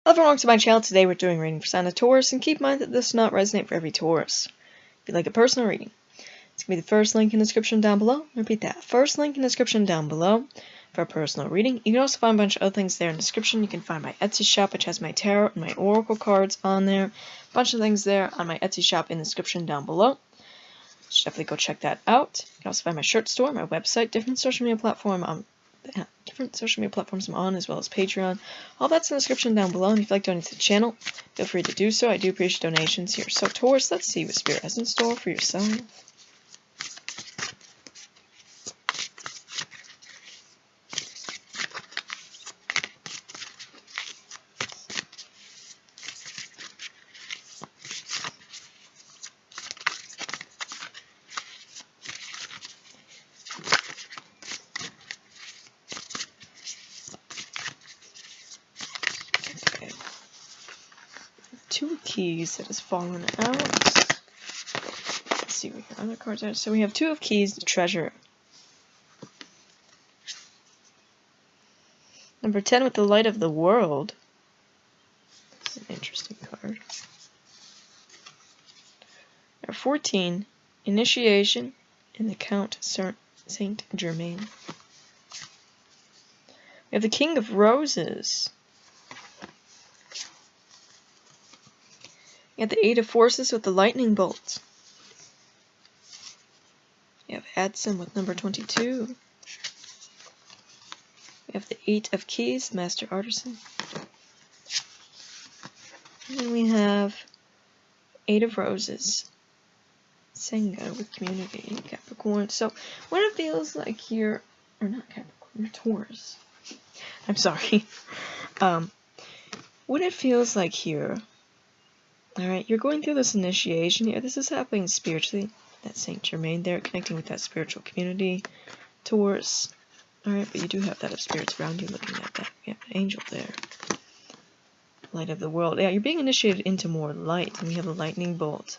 Hello everyone, welcome to my channel. Today we're doing a reading for sign of Taurus, and keep in mind that this does not resonate for every Taurus. If you'd like a personal reading, it's going to be the first link in the description down below. Repeat that, first link in the description down below for a personal reading. You can also find a bunch of other things there in the description. You can find my Etsy shop, which has my tarot and my oracle cards on there. A bunch of things there on my Etsy shop in the description down below. So definitely go check that out. You can also find my shirt store, my website, different social media platforms I'm on, as well as Patreon. All that's in the description down below, and if you'd like to donate to the channel, feel free to do so. I do appreciate donations here. So Taurus, let's see what Spirit has in store for yourself. Two of Keys that has fallen out. Let's see what your other cards are. So we have Two of Keys, the Treasure. Number 10 with the Light of the World. This is an interesting card. Number 14, Initiation, and the Count Saint Germain. We have the King of Roses. You have the Eight of Forces with the Lightning Bolt. You have Adsum with number 22. We have the Eight of Keys, Master Artisan. And then we have Eight of Roses, Senga with Community, Capricorn. So what it feels like here, or not Capricorn, Taurus. I'm sorry. What it feels like here. Alright, you're going through this initiation here. This is happening spiritually. That Saint Germain there, connecting with that spiritual community. Taurus. Alright, but you do have that of spirits around you looking at that. We have an angel there. Light of the world. Yeah, you're being initiated into more light. And we have a lightning bolt.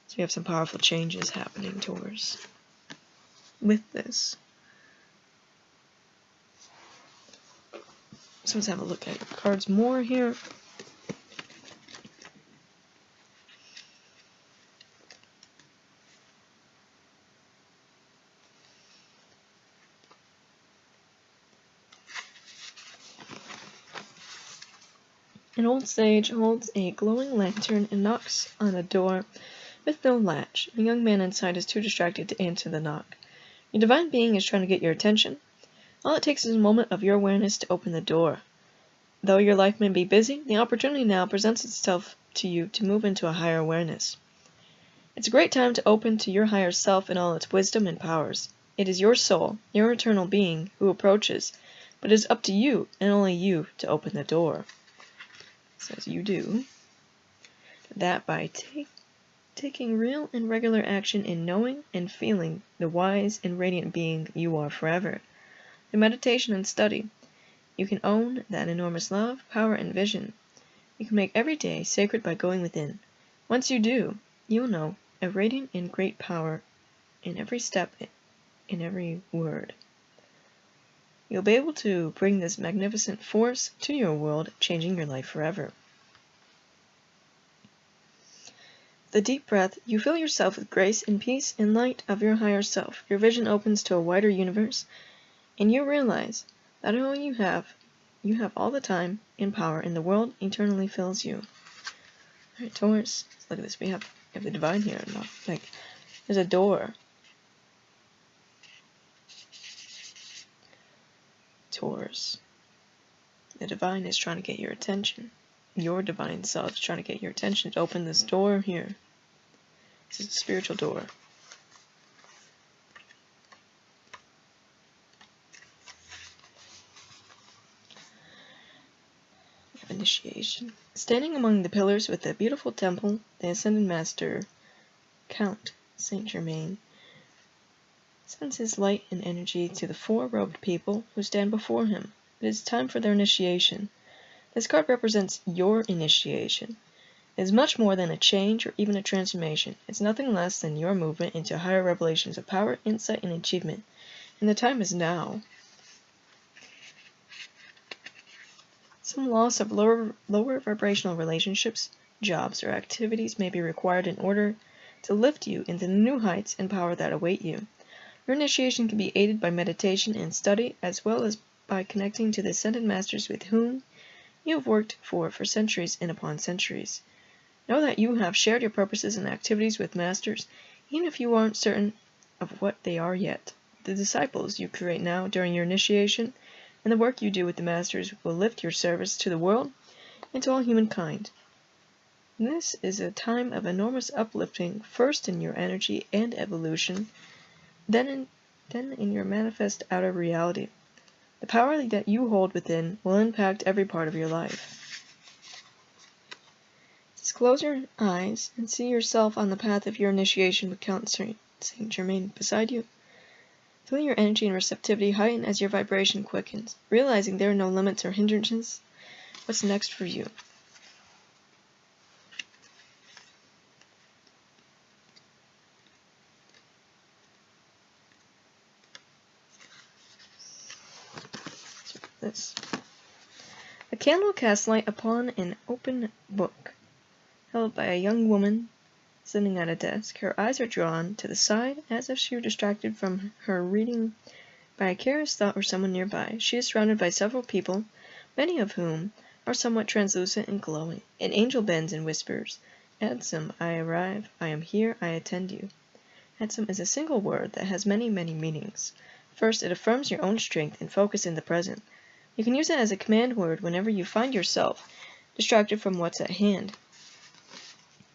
So we have some powerful changes happening, Taurus, with this. So let's have a look at your cards more here. An old sage holds a glowing lantern and knocks on a door with no latch. The young man inside is too distracted to answer the knock. Your divine being is trying to get your attention. All it takes is a moment of your awareness to open the door. Though your life may be busy, the opportunity now presents itself to you to move into a higher awareness. It's a great time to open to your higher self in all its wisdom and powers. It is your soul, your eternal being, who approaches, but it is up to you, and only you, to open the door. Says you do that by taking real and regular action in knowing and feeling the wise and radiant being you are forever. Through meditation and study, you can own that enormous love, power, and vision. You can make every day sacred by going within. Once you do, you will know a radiant and great power in every step, in every word. You'll be able to bring this magnificent force to your world, changing your life forever. With a deep breath, you fill yourself with grace and peace and light of your higher self. Your vision opens to a wider universe, and you realize that all you have all the time and power, and the world eternally fills you. Alright, Taurus, look at this. We have the divine here. Like, there's a door. Taurus. The divine is trying to get your attention. Your divine self is trying to get your attention to open this door here. This is a spiritual door. We have initiation. Standing among the pillars with the beautiful temple, the Ascended Master, Count Saint Germain, sends his light and energy to the four-robed people who stand before him. It is time for their initiation. This card represents your initiation. It is much more than a change or even a transformation. It's nothing less than your movement into higher revelations of power, insight, and achievement. And the time is now. Some loss of lower vibrational relationships, jobs, or activities may be required in order to lift you into the new heights and power that await you. Your initiation can be aided by meditation and study, as well as by connecting to the ascended masters with whom you have worked for centuries and upon centuries. Know that you have shared your purposes and activities with masters, even if you aren't certain of what they are yet. The disciples you create now during your initiation and the work you do with the masters will lift your service to the world and to all humankind. This is a time of enormous uplifting, first in your energy and evolution, then in your manifest outer reality. The power that you hold within will impact every part of your life. Just close your eyes and see yourself on the path of your initiation with Count Saint Germain beside you. Feel your energy and receptivity heighten as your vibration quickens, realizing there are no limits or hindrances. What's next for you? This. A candle casts light upon an open book, held by a young woman sitting at a desk. Her eyes are drawn to the side, as if she were distracted from her reading by a curious thought or someone nearby. She is surrounded by several people, many of whom are somewhat translucent and glowing. An angel bends and whispers, "Adsum, I arrive. I am here. I attend you." Adsum is a single word that has many, many meanings. First, it affirms your own strength and focus in the present. You can use it as a command word whenever you find yourself distracted from what's at hand.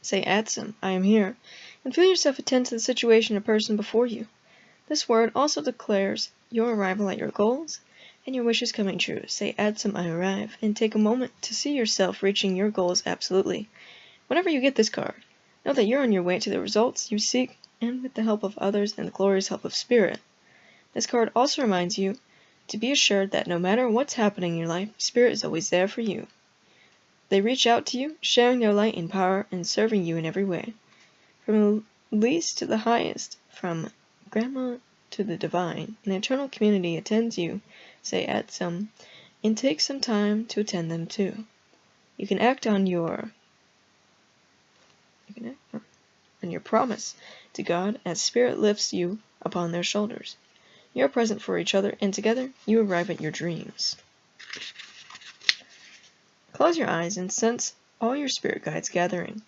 Say, "Adsum, I am here," and feel yourself attend to the situation or person before you. This word also declares your arrival at your goals and your wishes coming true. Say, "Adsum, I arrive," and take a moment to see yourself reaching your goals absolutely. Whenever you get this card, know that you're on your way to the results you seek, and with the help of others and the glorious help of Spirit. This card also reminds you to be assured that no matter what's happening in your life, Spirit is always there for you. They reach out to you, sharing their light and power and serving you in every way. From the least to the highest, from grandma to the divine, an eternal community attends you, say Adsum, and take some time to attend them too. You can act on your promise to God as Spirit lifts you upon their shoulders. You are present for each other, and together you arrive at your dreams. Close your eyes and sense all your spirit guides gathering.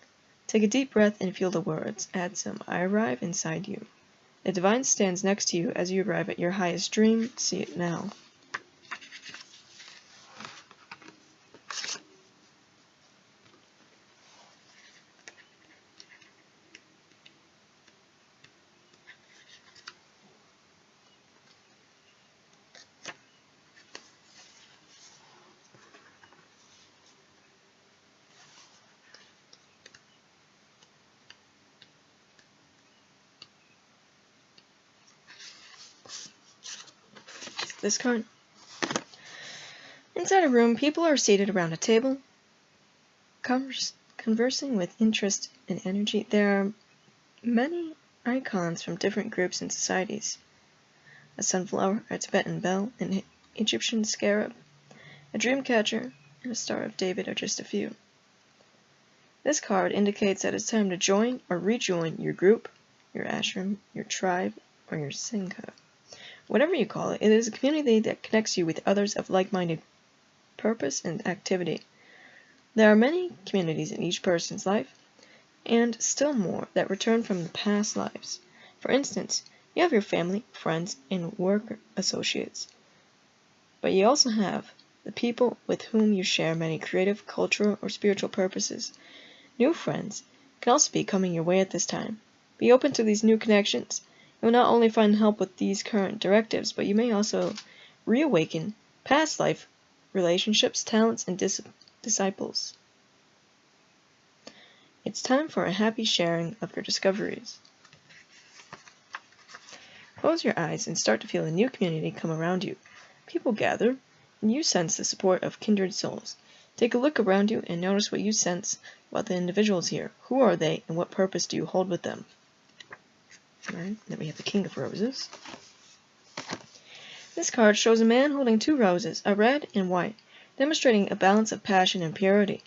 Take a deep breath and feel the words, "Adsum, I arrive," inside you. The divine stands next to you as you arrive at your highest dream. See it now. This card. Inside a room, people are seated around a table, conversing with interest and energy. There are many icons from different groups and societies. A sunflower, a Tibetan bell, an Egyptian scarab, a dream catcher, and a Star of David are just a few. This card indicates that it's time to join or rejoin your group, your ashram, your tribe, or your sangha. Whatever you call it, it is a community that connects you with others of like-minded purpose and activity. There are many communities in each person's life, and still more that return from the past lives. For instance, you have your family, friends, and work associates. But you also have the people with whom you share many creative, cultural, or spiritual purposes. New friends can also be coming your way at this time. Be open to these new connections. You will not only find help with these current directives, but you may also reawaken past life relationships, talents, and disciples. It's time for a happy sharing of your discoveries. Close your eyes and start to feel a new community come around you. People gather, and you sense the support of kindred souls. Take a look around you and notice what you sense about the individuals here. Who are they, and what purpose do you hold with them? Alright, then we have the King of Roses. This card shows a man holding two roses, a red and white. demonstrating a balance of passion and purity.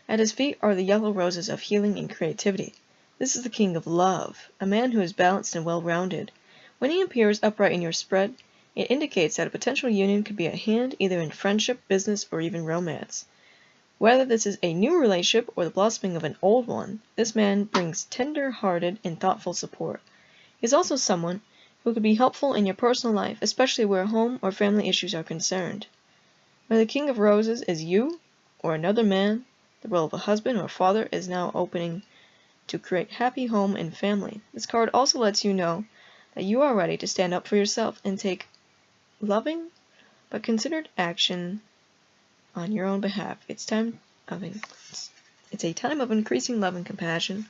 At his feet are the yellow roses of healing and creativity. This is the king of love, a man who is balanced and well-rounded. When he appears upright in your spread, it indicates that a potential union could be at hand either in friendship, business, or even romance. Whether this is a new relationship or the blossoming of an old one, this man brings tender-hearted and thoughtful support. He is also someone who could be helpful in your personal life, especially where home or family issues are concerned. Whether the king of roses is you or another man, the role of a husband or father is now opening to create happy home and family. This card also lets you know that you are ready to stand up for yourself and take loving but considered action on your own behalf. It's a time of increasing love and compassion,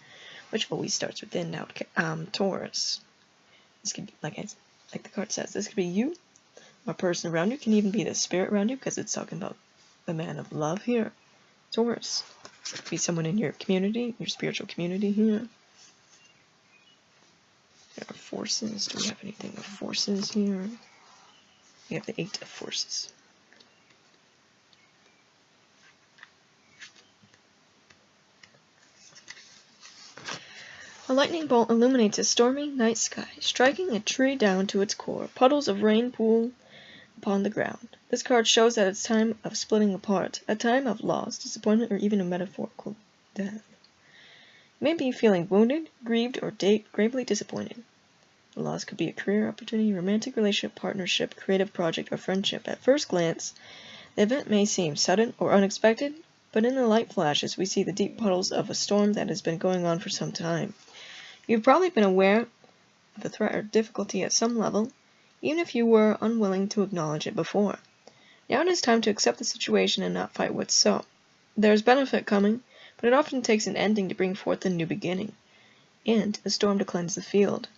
which always starts within. Now, Taurus. This could be, like the card says, this could be you, or a person around you. Can even be the spirit around you, because it's talking about the man of love here. Taurus. It could be someone in your community, your spiritual community here. There are forces. Do we have anything of forces here? We have the 8 of forces. A lightning bolt illuminates a stormy night sky, striking a tree down to its core. Puddles of rain pool upon the ground. This card shows that it's time of splitting apart, a time of loss, disappointment, or even a metaphorical death. You may be feeling wounded, grieved, or gravely disappointed. The loss could be a career opportunity, romantic relationship, partnership, creative project, or friendship. At first glance, the event may seem sudden or unexpected, but in the light flashes we see the deep puddles of a storm that has been going on for some time. You've probably been aware of the threat or difficulty at some level, even if you were unwilling to acknowledge it before. Now it is time to accept the situation and not fight what's so. There is benefit coming, but it often takes an ending to bring forth a new beginning, and a storm to cleanse the field.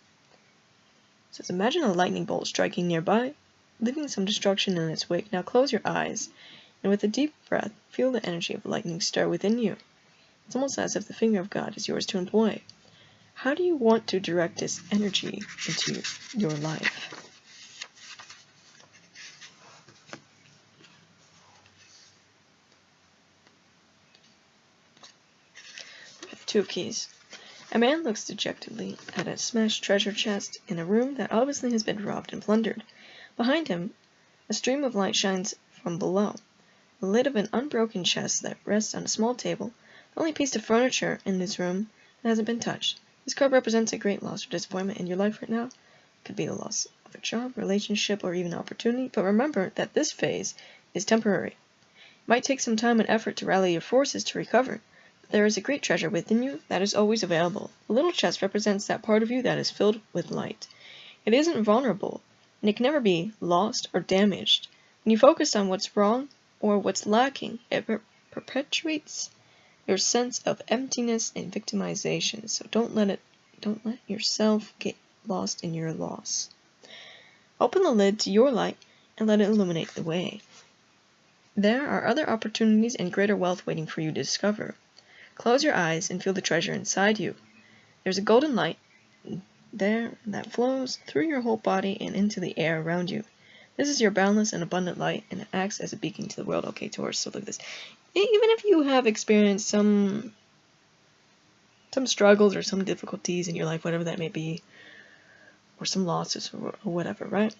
It says, imagine a lightning bolt striking nearby, leaving some destruction in its wake. Now close your eyes, and with a deep breath, feel the energy of lightning stir within you. It's almost as if the finger of God is yours to employ. How do you want to direct this energy into your life? We have 2 keys. A man looks dejectedly at a smashed treasure chest in a room that obviously has been robbed and plundered. Behind him, a stream of light shines from below. The lid of an unbroken chest that rests on a small table, the only piece of furniture in this room that hasn't been touched. This card represents a great loss or disappointment in your life right now. It could be the loss of a job, relationship, or even opportunity, but remember that this phase is temporary. It might take some time and effort to rally your forces to recover, but there is a great treasure within you that is always available. The little chest represents that part of you that is filled with light. It isn't vulnerable, and it can never be lost or damaged. When you focus on what's wrong or what's lacking, it perpetuates your sense of emptiness and victimization. So don't let yourself get lost in your loss. Open the lid to your light and let it illuminate the way. There are other opportunities and greater wealth waiting for you to discover. Close your eyes and feel the treasure inside you. There's a golden light there that flows through your whole body and into the air around you. This is your boundless and abundant light, and it acts as a beacon to the world. Okay, Taurus, so look at this. Even if you have experienced some struggles or some difficulties in your life, whatever that may be, or some losses or whatever, right?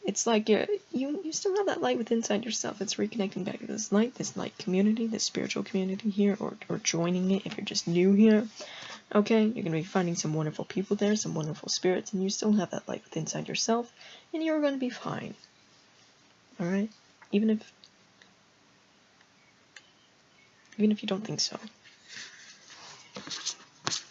It's like you still have that light within inside yourself. It's reconnecting back to this light community, this spiritual community here, or joining it if you're just new here. Okay, you're going to be finding some wonderful people there, some wonderful spirits, and you still have that light within inside yourself, and you're going to be fine. Alright? Even if you don't think so. It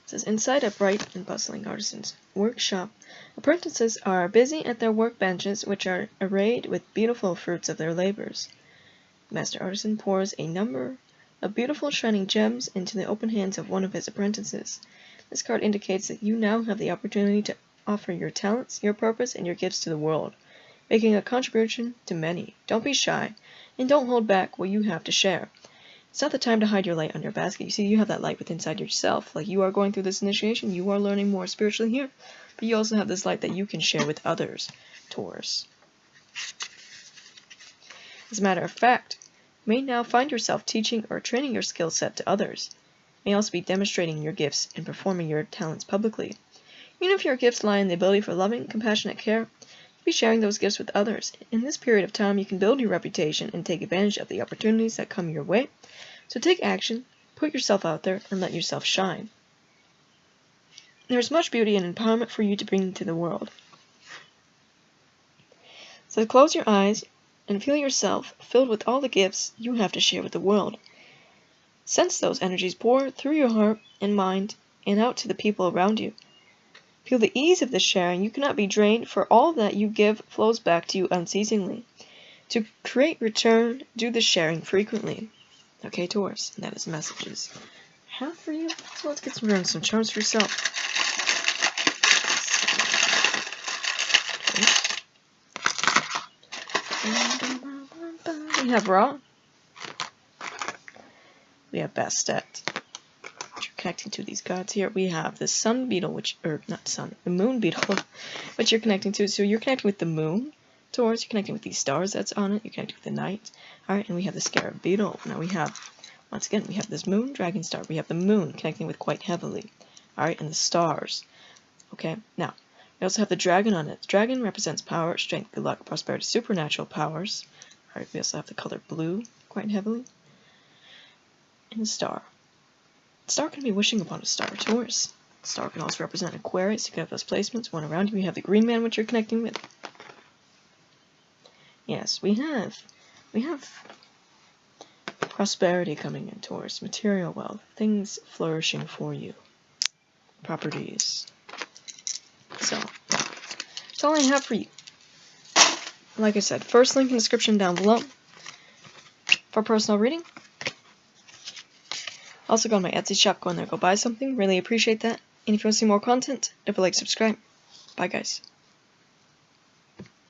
says, inside a bright and bustling artisan's workshop, apprentices are busy at their workbenches, which are arrayed with beautiful fruits of their labors. The master artisan pours a number of beautiful shining gems into the open hands of one of his apprentices. This card indicates that you now have the opportunity to offer your talents, your purpose, and your gifts to the world, making a contribution to many. Don't be shy, and don't hold back what you have to share. It's not the time to hide your light under a basket. You see, you have that light within inside yourself. Like, you are going through this initiation, you are learning more spiritually here, but you also have this light that you can share with others, Taurus. As a matter of fact, you may now find yourself teaching or training your skill set to others. You may also be demonstrating your gifts and performing your talents publicly. Even if your gifts lie in the ability for loving, compassionate care, you'll be sharing those gifts with others. In this period of time, you can build your reputation and take advantage of the opportunities that come your way. So take action, put yourself out there, and let yourself shine. There is much beauty and empowerment for you to bring to the world. So close your eyes and feel yourself filled with all the gifts you have to share with the world. Sense those energies pour through your heart and mind and out to the people around you. Feel the ease of this sharing. You cannot be drained, for all that you give flows back to you unceasingly. To create return, do the sharing frequently. Okay, Taurus, and that is messages I have for you. So let's get some charms for yourself. We have Ra. We have Bastet. Which you're connecting to these gods here. We have the Sun Beetle, the Moon Beetle, which you're connecting to. So you're connecting with the Moon. Taurus, you're connecting with these stars that's on it. You're connecting with the night. Alright, and we have the Scarab Beetle. Now we have, once again, we have this Moon, Dragon Star. We have the Moon connecting with quite heavily. Alright, and the stars. Okay, now, we also have the Dragon on it. The Dragon represents power, strength, good luck, prosperity, supernatural powers. Alright, we also have the color blue quite heavily. And the star. The star can be wishing upon a star, Taurus. The star can also represent Aquarius. You can have those placements. One around you. We have the Green Man, which you're connecting with. Yes, we have prosperity coming in, Taurus. Material wealth. Things flourishing for you. Properties. So, that's all I have for you. Like I said, first link in the description down below for personal reading. Also go on my Etsy shop, go in there, go buy something. Really appreciate that. And if you want to see more content, don't forget to like, subscribe. Bye guys.